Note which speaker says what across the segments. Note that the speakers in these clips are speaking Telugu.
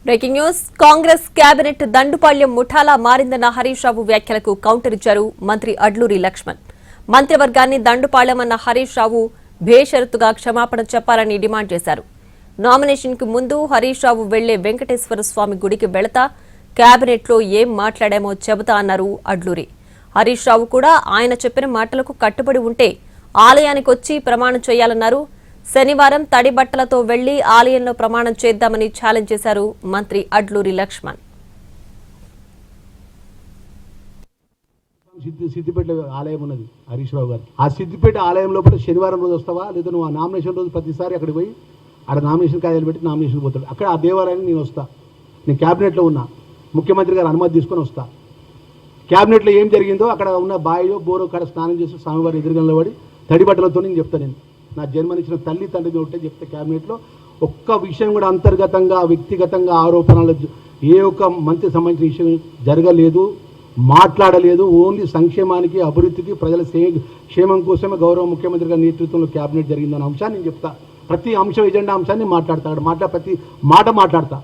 Speaker 1: Breaking news Congress cabinet Dandupalyam ముఠాలా మారిందన్న హరీష్ రావు వ్యాఖ్యలకు కౌంటర్ ఇచ్చారు మంత్రి అడ్లూరి లక్ష్మణ్. మంత్రివర్గాన్ని దండుపాళ్యమన్న హరీష్ రావు బేషరతుగా క్షమాపణ చెప్పాలని డిమాండ్ చేశారు. నామినేషన్ కు ముందు హరీష్ రావు వెళ్లే వెంకటేశ్వర స్వామి గుడికి వెళతా కేబినెట్ లో ఏం మాట్లాడామో చెబుతా అన్నారు అడ్లూరి. హరీష్ రావు కూడా ఆయన చెప్పిన మాటలకు కట్టుబడి ఉంటే ఆలయానికి వచ్చి ప్రమాణం చేయాలన్నారు. శనివారం తడి బట్టలతో వెళ్లి ఆలయంలో ప్రమాణం చేద్దామని ఛాలెంజ్ చేశారు మంత్రి అడ్లూరి లక్ష్మణ్.
Speaker 2: సిద్దిపేట ఆలయం ఉన్నది హరీష్ రావు గారు. ఆ సిద్దిపేట ఆలయం లోపల శనివారం రోజు వస్తావా లేదా నువ్వు ఆ నామినేషన్ రోజు ప్రతిసారి అక్కడికి పోయి ఆడ నామినేషన్ కాయలు పెట్టి నామినేషన్ పోతాడు. అక్కడ ఆ దేవాలయానికి నేను వస్తా. నేను క్యాబినెట్లో ఉన్నా, ముఖ్యమంత్రి గారు అనుమతి తీసుకొని వస్తా. క్యాబినెట్లో ఏం జరిగిందో అక్కడ ఉన్న బాయో బోరో కాడ స్నానం చేసి స్వామివారి ఎదురుగంలో పడి తడి బట్టలతో నేను చెప్తాను. నేను నా జన్మనిచ్చిన తల్లి తండ్రిని ఉంటే చెప్తే క్యాబినెట్లో ఒక్క విషయం కూడా అంతర్గతంగా వ్యక్తిగతంగా ఆరోపణలు ఏ ఒక్క మంత్రి సంబంధించిన విషయం జరగలేదు, మాట్లాడలేదు. ఓన్లీ సంక్షేమానికి అభివృద్ధికి ప్రజల క్షేమం కోసమే గౌరవ ముఖ్యమంత్రి గారి నేతృత్వంలో క్యాబినెట్ జరిగిందన్న అంశాన్ని నేను చెప్తా. ప్రతి అంశం ఎజెండా అంశాన్ని మాట్లాడతా. ప్రతి మాట మాట్లాడతా.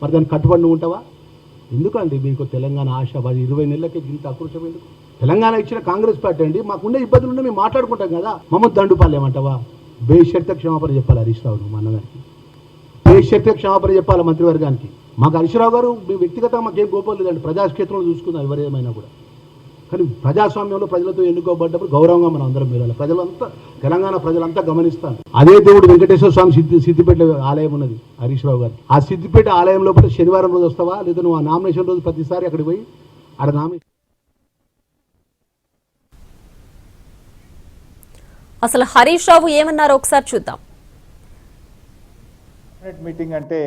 Speaker 2: మరి దాన్ని కట్టుబడి ఉంటావా? ఎందుకండి మీకు తెలంగాణ ఆశ 20 నెలలకే ఇంత ఆక్రోశం ఎందుకు? తెలంగాణ ఇచ్చిన కాంగ్రెస్ పార్టీ అండి. మాకున్న ఇబ్బందులు మేము మాట్లాడుకుంటాం కదా. మమ్మల్ని దండుపాలేమంటావా? బేషరతుగా క్షమాపణ చెప్పాలి హరీష్ రావు మా అన్నగారికి. బేషరతుగా క్షమాపణ చెప్పాలి మంత్రివర్గానికి. మాకు హరీష్ రావు గారు వ్యక్తిగతంగా మాకేం కోపం లేదండి. ప్రజాక్షేత్రంలో చూసుకుందాం ఎవరేమైనా కూడా. కానీ ప్రజాస్వామ్యంలో ప్రజలతో ఎన్నుకోబడ్డప్పుడు గౌరవంగా మనం అందరం మేలాలి. ప్రజలంతా తెలంగాణ ప్రజలంతా గమనిస్తాను. అదే దేవుడు వెంకటేశ్వర స్వామి సిద్దిపేట ఆలయం ఉన్నది హరీష్ రావు గారు. ఆ సిద్దిపేట ఆలయం లోపల శనివారం రోజు వస్తావా లేదా నువ్వు ఆ నామినేషన్ రోజు ప్రతిసారి అక్కడికి పోయి ఆడ నామినేషన్.
Speaker 1: అసలు హరీష్ రావు ఏమన్నారో ఒకసారి చూద్దాం.
Speaker 3: కేబినెట్ మీటింగ్ అంటే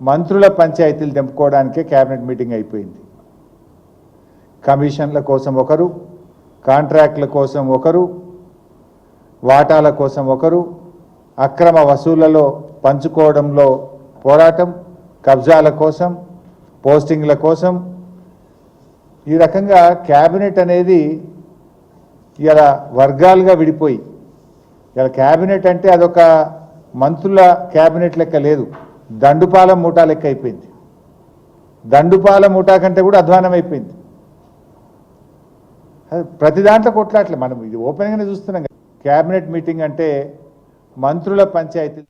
Speaker 3: మంత్రుల పంచాయతీలు తెంపుకోవడానికే కేబినెట్ మీటింగ్ అయిపోయింది. కమిషన్ల కోసం ఒకరు, కాంట్రాక్ట్ల కోసం ఒకరు, వాటాల కోసం ఒకరు, అక్రమ వసూళ్లలో పంచుకోవడంలో పోరాటం, కబ్జాల కోసం, పోస్టింగ్ల కోసం, ఈ రకంగా క్యాబినెట్ అనేది ఇలా వర్గాలుగా విడిపోయి ఇలా క్యాబినెట్ అంటే అదొక మంత్రుల క్యాబినెట్ లెక్క లేదు, దండుపాలెం ముఠా లెక్క అయిపోయింది. దండుపాలెం ముఠా కంటే కూడా అధ్వానం అయిపోయింది. ప్రతి దాంట్లో కొట్లాట్లే. మనం ఇది ఓపెన్గానే చూస్తున్నాం. క్యాబినెట్ మీటింగ్ అంటే మంత్రుల పంచాయతీ